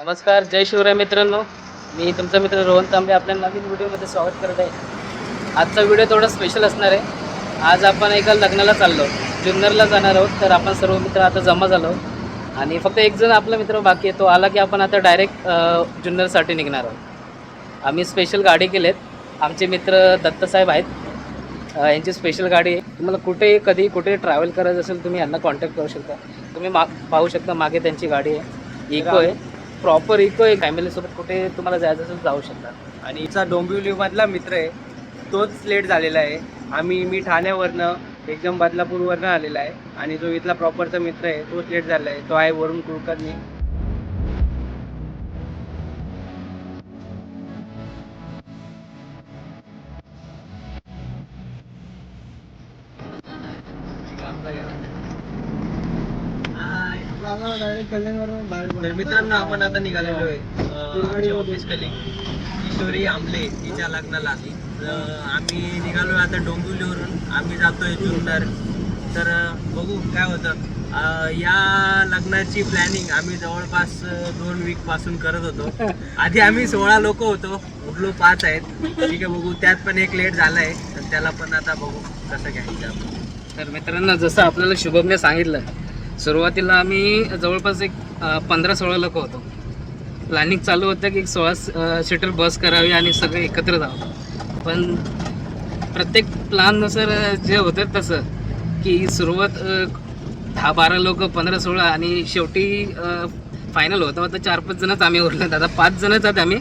नमस्कार, जय शिवराय मित्रांनो. मी तुमचा मित्र रोहन तांबे आपल्या नवीन व्हिडिओमध्ये स्वागत करत आहे. आजचा व्हिडिओ थोडा स्पेशल असणार आहे. आज आपण एका लग्नाला चाललो, जुन्नरला जाणार आहोत. तर आपण सर्व मित्र आता जमा झालो आणि फक्त एक जण आपला मित्र बाकी आहे. तो आला की आपण आता डायरेक्ट जुन्नरसाठी निघणार आहोत. आम्ही स्पेशल गाडी केलेत. आमचे मित्र दत्तसाहेब आहेत, यांची स्पेशल गाडी आहे. तुम्हाला कुठे कधी कुठे ट्रॅव्हल करायचं असेल तुम्ही यांना कॉन्टॅक्ट करू शकता. तुम्ही पाहू शकता मागे त्यांची गाडी आहे, इको आहे, प्रॉपर इको आहे. फॅमिलीसोबत कुठे तुम्हाला जायचं असेल जाऊ शकता. आणि हिचा डोंबिवलीमधला मित्र आहे, तोच लेट झालेला आहे. मी ठाण्यावरनं एकदम बदलापूरवरनं आलेला आहे आणि जो इथला प्रॉपरचा मित्र आहे तोच लेट झालेला आहे. तो आहे वरुण कुलकर्णी. तर मित्रांनो, आपण आता निघालेलो आहे ऑफिस कलिंग किशोरी आमले हिच्या लग्नाला. आम्ही निघालो आता डोंबिवलीवरून. आम्ही जातोय जुन्नर. तर बघू काय होतं. या लग्नाची प्लॅनिंग आम्ही जवळपास 2 वीक पासून करत होतो. आधी आम्ही 16 लोक होतो, उरलो 5 आहेत. ठीक आहे, बघू. त्यात पण एक लेट झाला आहे, तर त्याला पण आता बघू कसं घ्यायचं आपण. तर मित्रांनो, जसं आपल्याला शुभमने सांगितलं, सुरुवातीला आम्ही जवळपास एक 15-16 लोक होतो. प्लॅनिंग चालू होतं की 16 सीटर बस करावी आणि सगळे एकत्र जावं. पण प्रत्येक प्लॅननुसार जे होतं तसं की सुरुवात 10-12 लोक, 15-16 आणि शेवटी फायनल होतं आता 4-5 जणच आम्ही उरलो. आता 5 जणच आहोत आम्ही.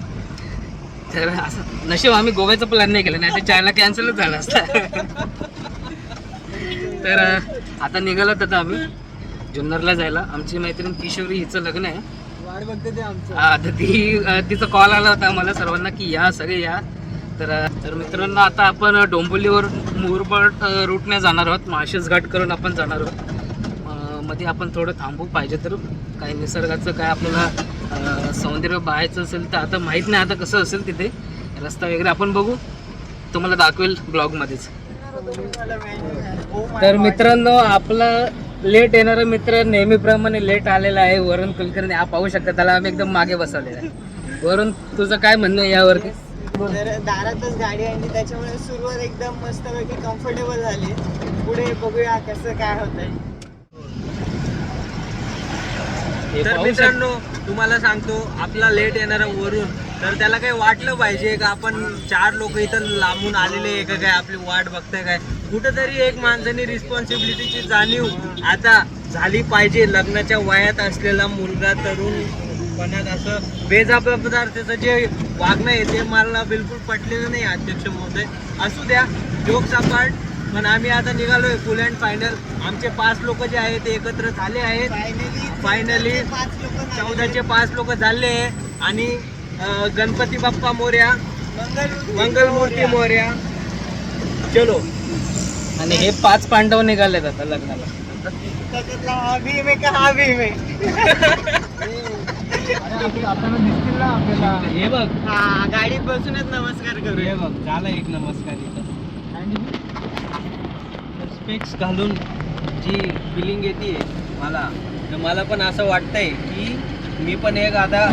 तर असं नशीब आम्ही गोव्याचा प्लॅन नाही केला, नाही तर 4ला कॅन्सलच झाला असता. तर आता निघालो तर आम्ही जुन्नरला जायला. आमची मैत्रीण किशोरी, हिचं लग्न आहे. वाट बघते ते आमचं. तर तिचा कॉल आला होता मला सर्वांना की या, सगळे या. तर मित्रांनो, आता आपण डोंबिवलीवर मुरबाड रूटने जाणार आहोत. माळशेज घाट करून आपण जाणार आहोत. मध्ये आपण थोडं थांबू पाहिजे तर काही निसर्गाचं काय आपल्याला सौंदर्य पाहायचं असेल तर. आता माहीत नाही आता कसं असेल तिथे रस्ता वगैरे, आपण बघू, तुम्हाला दाखवेल ब्लॉगमध्येच. तर मित्रांनो, आपला लेट येणारा मित्र नेहमीप्रमाणे लेट आलेला आहे, वरुण कुलकर्णी. हा पाहू शकता, त्याला आम्ही एकदम मागे बसवलेला आहे. वरुण, तुझं काय म्हणणं आहे यावरती? तर दारातच गाडी आणली, त्याच्यामुळे सुरुवात एकदम मस्तपैकी कम्फर्टेबल झाली. पुढे बघूया कसं काय होतंय. तर मित्रांनो, तुम्हाला सांगतो, आपला लेट येणारा वरुण, तर त्याला काही वाटलं पाहिजे का आपण 4 लोक इथं लांबून आलेले आहे का, काय आपली वाट बघताय काय. कुठंतरी एक माणसाने रिस्पॉन्सिबिलिटीची जाणीव आता झाली पाहिजे. लग्नाच्या वयात असलेला मुलगा तरुणपणात असं बेजबाबदारतेचं जे वागणं आहे ते मला बिलकुल पटलेलं नाही. अध्यक्ष महोदय, असू द्या, जोक्स अपार्ट. पण आम्ही आता निघालोय फुल अँड फायनल. आमचे 5 लोक जे आहेत ते एकत्र झाले आहेत. फायनली 14चे 5 लोक झाले आहे. आणि गणपती बाप्पा मोर्या, मंगलमूर्ती मोर्या. चलो. आणि हे 5 पांडव निघालेत आता लग्नाला. त्याच्यातला हा भीम आहे का हा भीम आहे? हे बघ, हा, गाडीत बसूनच नमस्कार करू. हे बघ, झाला एक नमस्कार इथं. स्पेक्स घालून जी फिलिंग येते मला, तर मला पण असं वाटतंय की मी पण एक आता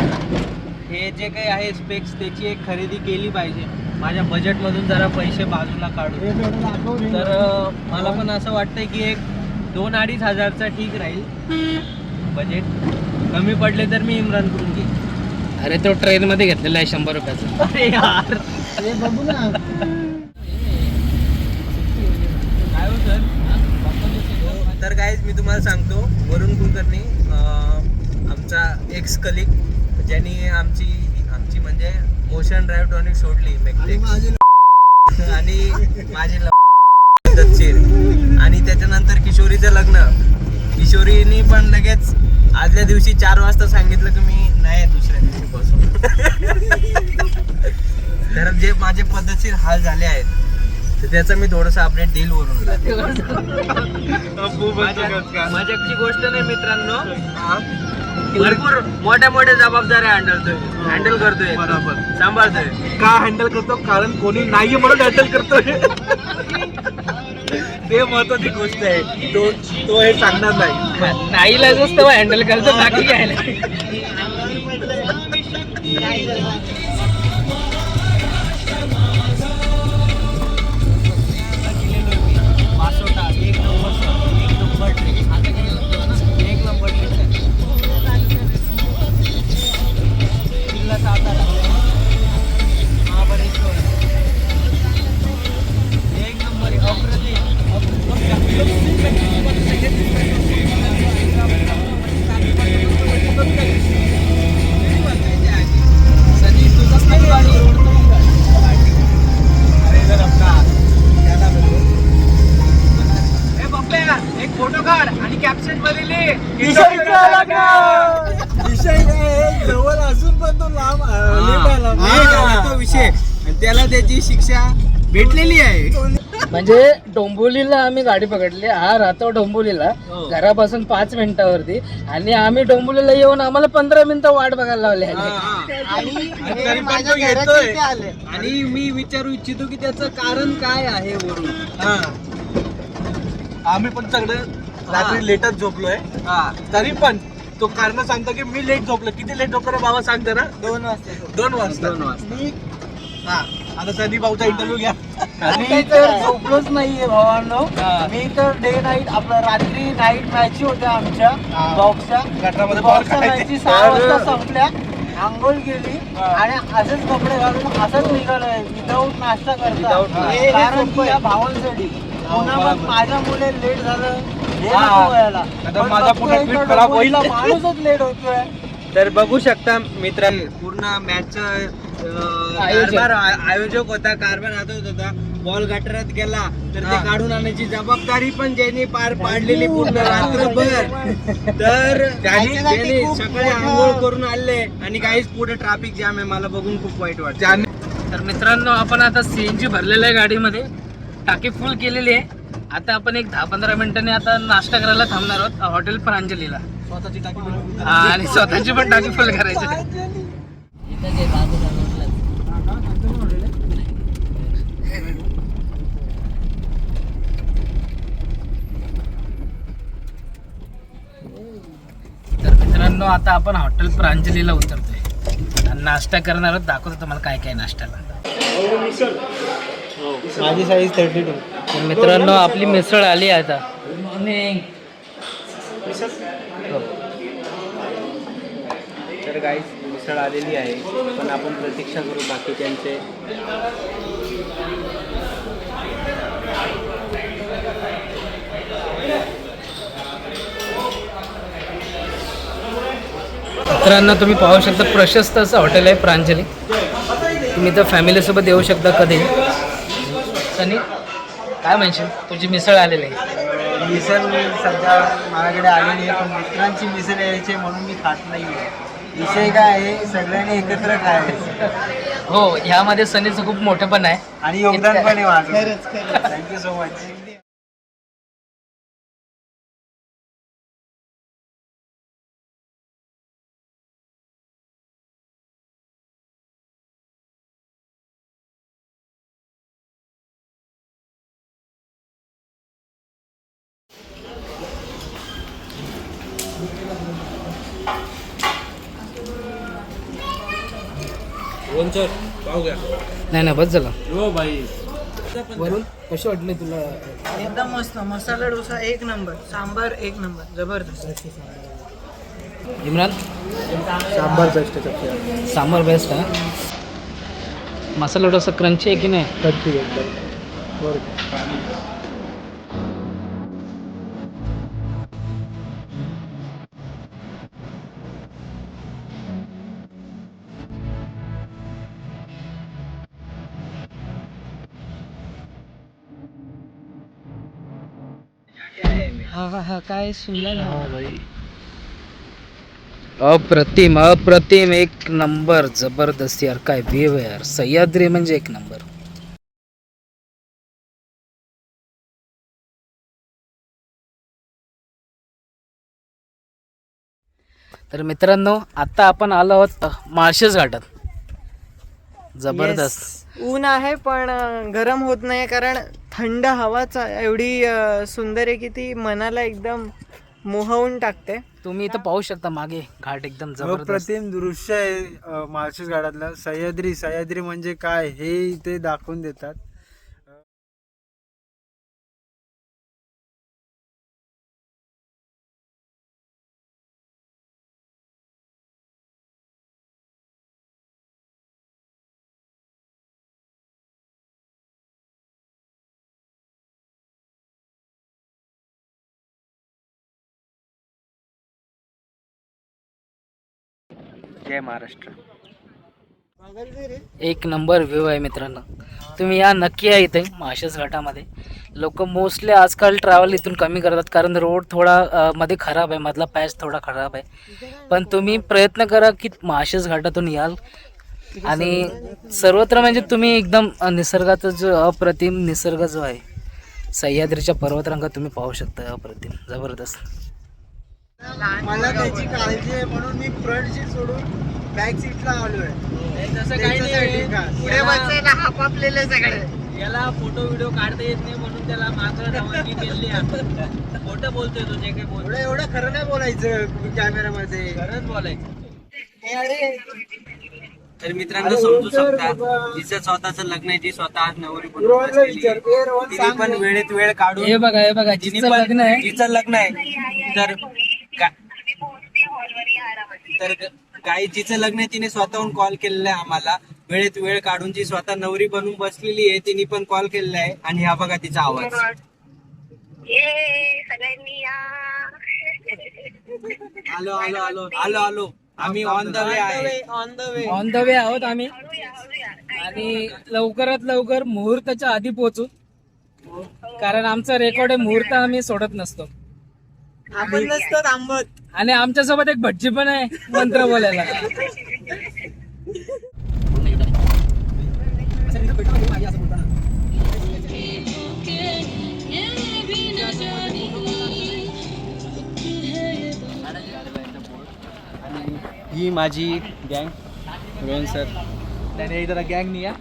हे जे काही आहे स्पेक्स, त्याची एक खरेदी केली पाहिजे. माझ्या बजेटमधून जरा पैसे बाजूला काढून. तर मला पण असं वाटतंय की एक 2-2.5 हजारचा ठीक राहील बजेट. कमी पडले तर मी इम्रान करून घेईन. अरे, तो ट्रेनमध्ये घेतलेला आहे 100 रुपयाचा. अरे यार, हे बघू ना. काय हो सर. तर गाईज, मी तुम्हाला सांगतो, वरुण कुलकर्णी आमचा एक्स कलिग, ज्यांनी आमची म्हणजे मोशन ड्राईव्ह टॉनिक सोडली आणि माझी दत्तशीर. आणि त्याच्यानंतर किशोरीचं लग्न. किशोरीनी पण लगेच आदल्या दिवशी 4 वाजता सांगितलं की मी नाही दुसऱ्या दिवशीपासून. तर जे माझे पद्धतशीर हाल झाले आहेत, तर त्याचं मी थोडंसं अपडेट देईल वरून. मजाकची गोष्ट नाही मित्रांनो, भरपूर मोठ्या जबाबदाऱ्या हँडल करतोय. बरोबर, सांभाळतोय. का हँडल करतो? कारण कोणी नाही म्हणून हँडल करतोय. ते महत्वाची गोष्ट आहे. तो हे सांगणार नाही. नाहीला हँडल करतो, बाकी काय नाही. काय करणार? वासोटा एक नंबर ट्रेक एक नंबर ट्रेक किल्ला सातारा महाबळेश्वर एक नंबर सनी तुझं गाडी एक फोटो काढ आणि कॅप्शन मध्ये लिह विषय काय जवळ असून पण तो लांब तो विषय आणि त्याला त्याची शिक्षा भेटलेली आहे. म्हणजे डोंबिवलीला आम्ही गाडी पकडली. हा राहतो डोंबिवलीला, हो. घरापासून 5 मिनिटावरती, आणि आम्ही डोंबिवलीला येऊन आम्हाला 15 मिनिटं वाट बघायला लावली आहे. आणि तरी हे पण माझ्या तो घराच्या येतोय. इथे आले. आणि मी विचारू इच्छितो की त्याचं कारण काय आहे वरून. आम्ही पण सगळे रात्री लेटच झोपलोय, तरी पण तो कारण सांगतो की मी लेट झोपलो. किती लेट झोपलो रे बाबा सांग जरा. 2 वाजता 2 वाजता. 2 वाजता. मी हा, आता सनी भाऊचा इंटरव्ह्यू घ्या. मी तर झोपलोच नाहीये भावांनो. मी तर डे नाईट आपलं रात्री नाईट मॅच होत्या आमच्या बॉक्सच्या गटारामध्ये बॉल बॉक्सच्या खायचे. मॅची 6 वाजता संपल्या. आंघोळ केली आणि असेच कपडे घालून असंच निघालोय विदाऊट नाश्ता करता. कारण की या भावांसाठी पुन्हा मग माझ्या मुले लेट झालं हे नको व्हायला. आता पण माझा बघतोय पुन्हा इथं ट्विट खराब होईल. डोंबिवलीला माणूसच लेट होतोय. तर बघू शकता मित्र, पूर्ण मॅच आयोजक होता, कारभार हातात होता. बॉल गटारात गेला तर ते काढून आणण्याची जबाबदारी पण ज्यांनी पार पाडलेली पूर्ण रात्रभर. तर त्यांनी सकाळी आंघोळ करून आले आणि काहीच पुढे ट्रॅफिक जाम आहे. मला बघून खूप वाईट वाटतं. तर मित्रांनो, आपण आता CNG भरलेलं आहे गाडीमध्ये, टाकी फुल केलेली आहे. आता आपण एक 10-15 मिनिटांनी आता नाश्ता करायला थांबणार आहोत हॉटेल प्रांजलीला. स्वतःची टाकी हा, आणि स्वतःची पण टाकी फुल करायची. तर मित्रांनो, आता आपण हॉटेल प्रांजलीला उतरतोय आणि नाश्ता करणार आहोत. दाखवतो तुम्हाला काय काय नाश्त्याला. माझी साईज 32. तर मित्रांनो, आपली मिसळ आली आहे आता. तर गाईस मिसळ आलेली आहे, पण आपण प्रतीक्षा करू बाकीच्यांचे. मित्रांनो, तुम्ही पाहू शकता प्रशस्त असं हॉटेल आहे प्रांजली. तुम्ही तर फॅमिलीसोबत येऊ शकता कधी. सनी, काय म्हणशील? तुझी मिसळ आलेली आहे. मिसळ सध्या माझ्याकडे आलेली आहे, पण मित्रांची मिसळ यायची म्हणून मी खात नाही आहे. विषय काय आहे, सगळ्यांनी एकत्र खायचं. हो, ह्यामध्ये सनीचं खूप मोठं पण आहे आणि योगदान पण आहे माझं. खरंच खरंच. Thank you so much. नाही बस झालं. हो भाई, वरून कशी वाटली तुला? एकदम मस्त. मसाला डोसा 1 नंबर, सांबार 1 नंबर, जबरदस्त. इम्रान, सांबार बेस्ट आहे. सांबार बेस्ट आहे. मसाला डोसा क्रंची आहे की नाही? हा काय सुंदर. अप्रतिम अप्रतिम, एक नंबर, जबरदस्त यार. काय व्ह्यू आहे यार, सह्याद्री म्हणजे एक नंबर. तर मित्रांनो, आता आपण आलो आहोत माळशेज घाटात. जबरदस्त. Yes. ऊन आहे पण गरम होत नाही, कारण थंड हवाच एवढी सुंदर आहे की ती मनाला एकदम मोहवून टाकते. तुम्ही इथं पाहू शकता मागे घाट एकदम जबरदस्त. अप्रतिम दृश्य आहे माळशेज घाटातलं. सह्याद्री म्हणजे काय हे इथे दाखवून देतात. जय महाराष्ट्र. एक नंबर व्ह्यू आहे मित्रांनो, तुम्ही या नक्की या इथे माळशेज घाटामध्ये. लोक मोस्टली आजकाल ट्रॅव्हल इथून कमी करतात कारण रोड थोडा मध्ये खराब आहे, मधला पॅच थोडा खराब आहे. पण तुम्ही प्रयत्न करा की माळशेज घाटातून याल आणि सर्वत्र म्हणजे तुम्ही एकदम निसर्गाचा जो अप्रतिम निसर्ग जो आहे, सह्याद्रीच्या पर्वतरांगा तुम्ही पाहू शकता. अप्रतिम जबरदस्त. मला त्याची काळजी आहे म्हणून मी फ्रंट सीट सोडून बॅक सीटला आलोय. तसं काही नाही. पुढे बसायला हापापलेले सगळे. याला फोटो व्हिडिओ काढता येत नाही म्हणून त्याला मागं रवानगी केली आपण. खोटं बोलतोय तो जे काही बोलतो. एवढं खरं नाही बोलायचं कॅमेरामध्ये. खरंच बोलायचं. तर मित्रांनो समजू शकता, जिचं स्वतःचं लग्न आहे, ती स्वतः आज नवरी बनून बसलेली आहे. तिने पण वेळेत वेळ काढून, हे बघा जिचं लग्न आहे, तिचं लग्न आहे तर काही जिचं लग्न आहे तिने स्वतःहून कॉल केलेला आहे आम्हाला. वेळेत वेळ काढून जी स्वतः नवरी बनून बसलेली आहे तिने पण कॉल केलेला आहे. आणि हा बघा तिचा आवाज. आलो आलो आलो आलो आलो आम्ही ऑन द वे आहे. ऑन द वे आहोत आम्ही आणि लवकरात लवकर मुहूर्ताच्या आधी पोहोचू, कारण आमचा रेकॉर्ड आहे, मुहूर्त आम्ही सोडत नसतो. आपण नसतो थांबत. आणि आमच्यासोबत एक भटजी पण आहे मंत्र बोलायला. ही माझी गँग, रोहन सर. त्याने जरा गँग नाही या.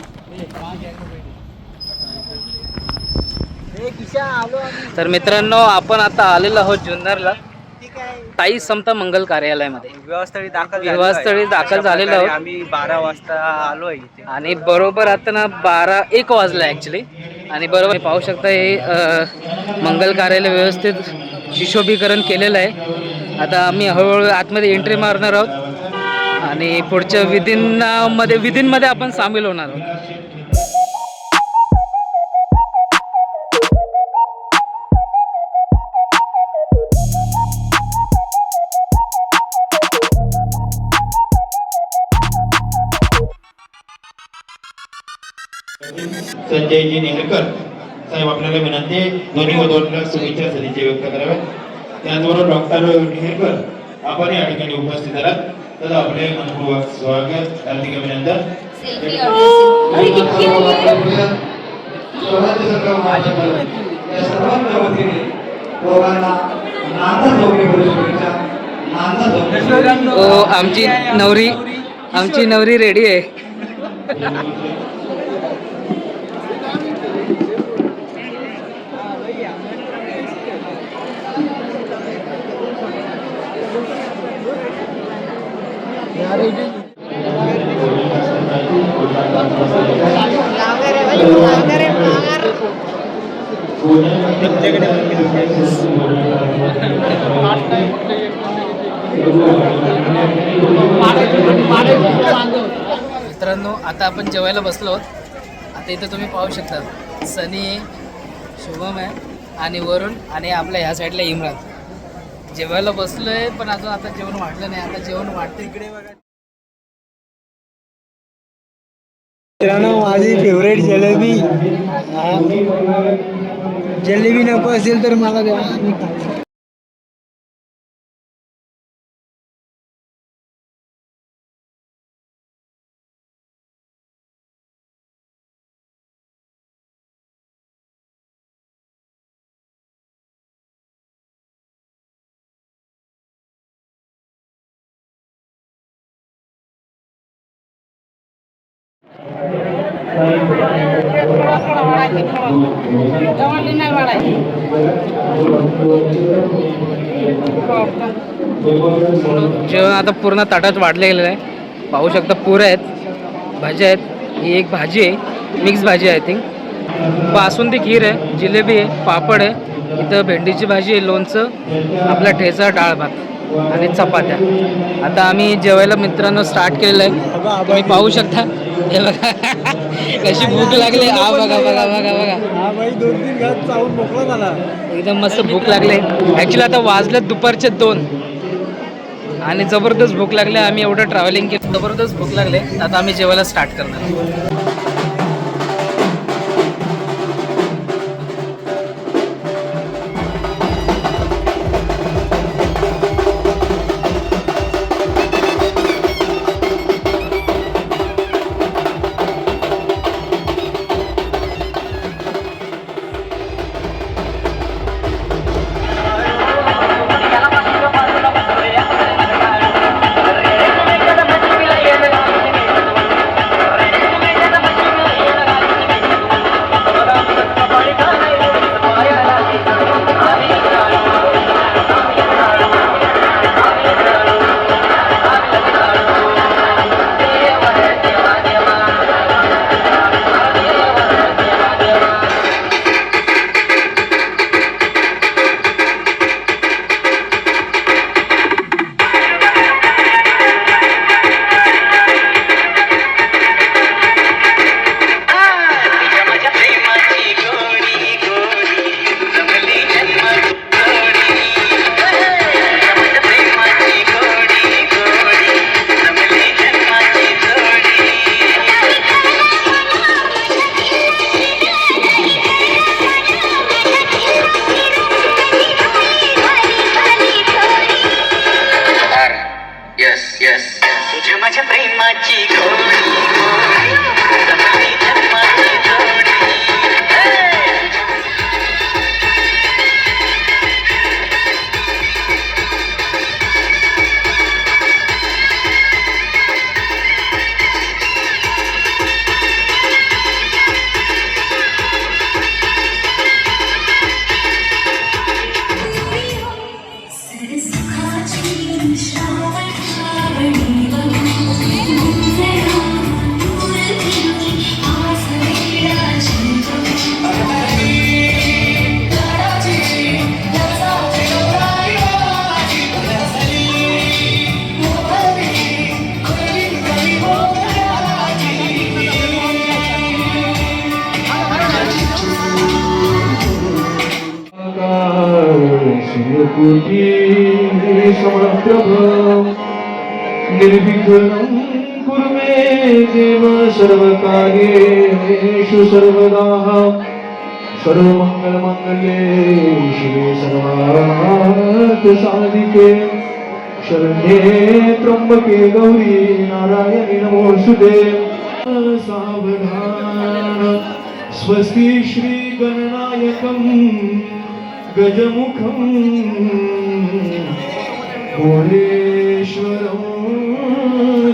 तर मित्रांनो आपण आता आलेलो आहोत जुन्नरला ताई समता मंगल कार्यालयामध्ये. विवाहस्थळी दाखल झालेलो आहोत. आम्ही 12 वाजता आलोय इथे आणि बरोबर आता ना 1 वाजला ॲक्च्युली. आणि बरोबर पाहू शकता हे मंगल कार्यालय व्यवस्थित शिशोभीकरण केलेलं आहे. आता आम्ही हळूहळू आतमध्ये एंट्री मारणार आहोत आणि पुढच्या विधींमध्ये आपण सामील होणार आहोत. संजयजी नेहरकर साहेब आपल्याला विनंती आहे दोन्ही वधूंना शुभेच्छा सदिच्छा व्यक्त कराव्या. त्याचबरोबर डॉक्टर नेहरकर आपण या ठिकाणी उपस्थित आहात, तर आपले मनपूर्वक स्वागत, हार्दिक अभिनंदन. आमची नवरी रेडी आहे. मित्रांनो आता आपण जेवायला बसलो आहोत. आता इथं तुम्ही पाहू शकता सनी आहे, शुभम आहे आणि वरुण आणि आपल्या ह्या साईडला इम्रान. जेवायला बसलोय पण अजून आता जेवण वाढलं नाही. आता जेवण वाढतं इकडे बघा. मित्रांनो माझी फेवरेट जलेबी. जलेबी नको असेल तर मला द्या. जेवण आता पूर्ण ताटात वाढलं गेलेलं आहे. पाहू शकता पुऱ्या आहेत, भाज्या आहेत. ही एक भाजी आहे, मिक्स भाजी आहे आय थिंक. बासुंदी खीर आहे, जिलेबी आहे, पापड आहे. इथं भेंडीची भाजी आहे, लोणचं, आपला ठेचा, डाळ भात आणि चपात्या. आता आम्ही जेवायला मित्रांनो स्टार्ट केलेलं आहे. तुम्ही पाहू शकता. हे बघा कशी भूक लागली. हा बघा बघा बघा बघा. हा बाई 2-3 घास चावून मोकळा झाला. एकदम मस्त भूक लागली. ॲक्च्युली आता वाजलेत दुपारचे 2 आणि जबरदस्त भूक लागली. आम्ही एवढं ट्रॅव्हलिंग केलं, जबरदस्त भूक लागले. आता आम्ही जेवायला स्टार्ट करणार. निर्विघ्नं कुरु मे देव सर्वकार्येषु सर्वदा सर्वमङ्गलमाङ्गल्ये शिवे सर्वार्थसाधिके शरण्ये त्र्यम्बके गौरी नारायणि नमोऽस्तुते. सावधान स्वस्ति श्री गणनायकं गजमुखं भुवनेश्वरं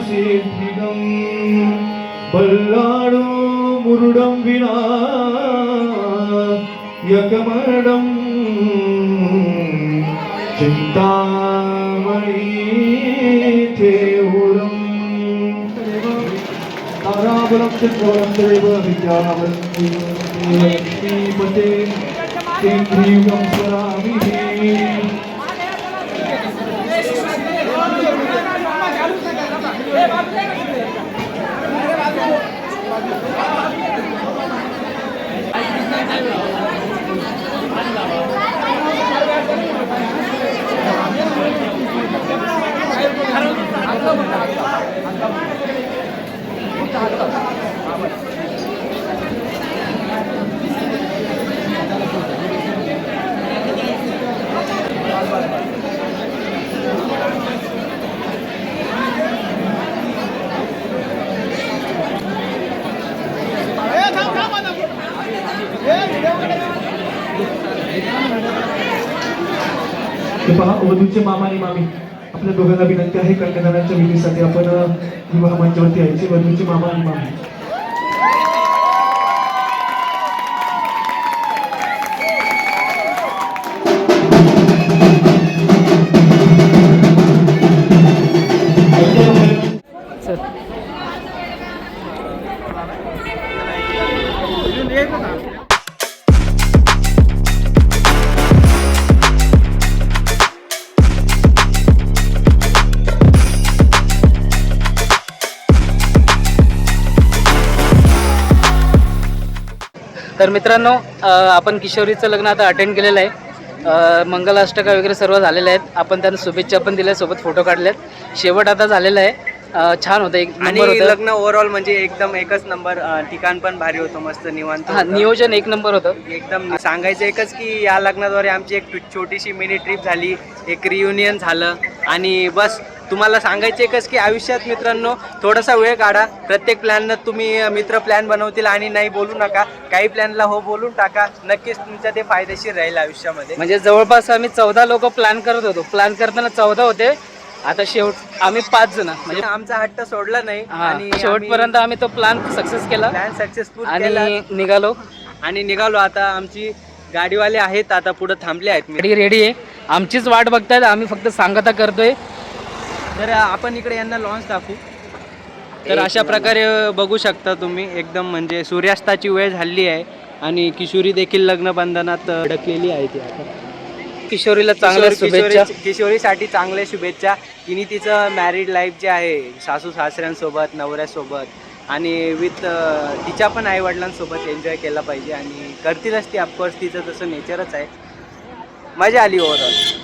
सिद्धिदं बल्लाडो मुरुडं विनायकमरडं चिन्तामणि थेऊरं ताराबलं चन्द्रवलं देव विद्यावलं लक्ष्मीपते केन्द्रीयं स्मरामि. पहा वधूचे मामा आणि मामी आपल्या दोघांना विनंती आहे कन्यादानाच्या विधीसाठी आपण विवाह मंचावरती यायचे. वधूचे मामा आणि मामी तर मित्रांनो आपण किशोरीचं लग्न आता अटेंड केलेलं आहे. मंगलाष्टका वगैरे सर्व झालेले आहेत. आपण त्यांना शुभेच्छा पण दिल्या, सोबत फोटो काढलेत. शेवट आता झालेला आहे. छान होतं, एक आणि नंबर होतं. लग्न ओव्हरऑल म्हणजे एकदम एकच नंबर. ठिकाण पण भारी होतं, मस्त निवांत हा, होतं. नियोजन एक नंबर होतं. एकदम सांगायचं एकच की या लग्नाद्वारे आमची एक छोटीशी मिनी ट्रिप झाली, एक रियुनियन झालं. आणि बस तुम्हाला सांगायचं एकच की आयुष्यात मित्रांनो थोडासा वेळ काढा. प्रत्येक प्लॅननं तुम्ही मित्र प्लॅन बनवतील आणि नाही बोलू नका, काही प्लॅनला हो बोलून टाका. नक्कीच तुमच्या ते फायदेशीर राहील आयुष्यामध्ये. म्हणजे जवळपास आम्ही 14 लोक प्लॅन करत होतो. प्लॅन करताना 14 होते, आता शेवट आम्ही 5 जण. म्हणजे आमचा हट्ट सोडला नाही आणि शेवटपर्यंत आम्ही तो प्लॅन सक्सेस केला प्लॅन सक्सेसफुल केला आणि निघालो. आणि निघालो. आता आमची गाडीवाले आहेत, आता पुढे थांबले आहेत. गाडी रेडी आहे, आमचीच वाट बघतायत. आम्ही फक्त सांगता करतोय. तर आपण इकडे यांना लॉन्च दाखवू. तर अशा प्रकारे बघू शकता तुम्ही, एकदम म्हणजे सूर्यास्ताची वेळ झाली आहे आणि किशोरी देखील लग्न बंधनात अडकलेली आहे. ती आता किशोरीला चांगल्या शुभेच्छा. किशोरीसाठी चांगल्या शुभेच्छा. तिने तिचं मॅरिड लाईफ जे आहे सासू सासऱ्यांसोबत, नवऱ्यासोबत आणि विथ तिच्या पण आईवडिलांसोबत एन्जॉय केला पाहिजे आणि करतीलच ती. ऑफकोर्स तिचं तसं नेचरच आहे. मजा आली ओव्हरऑल.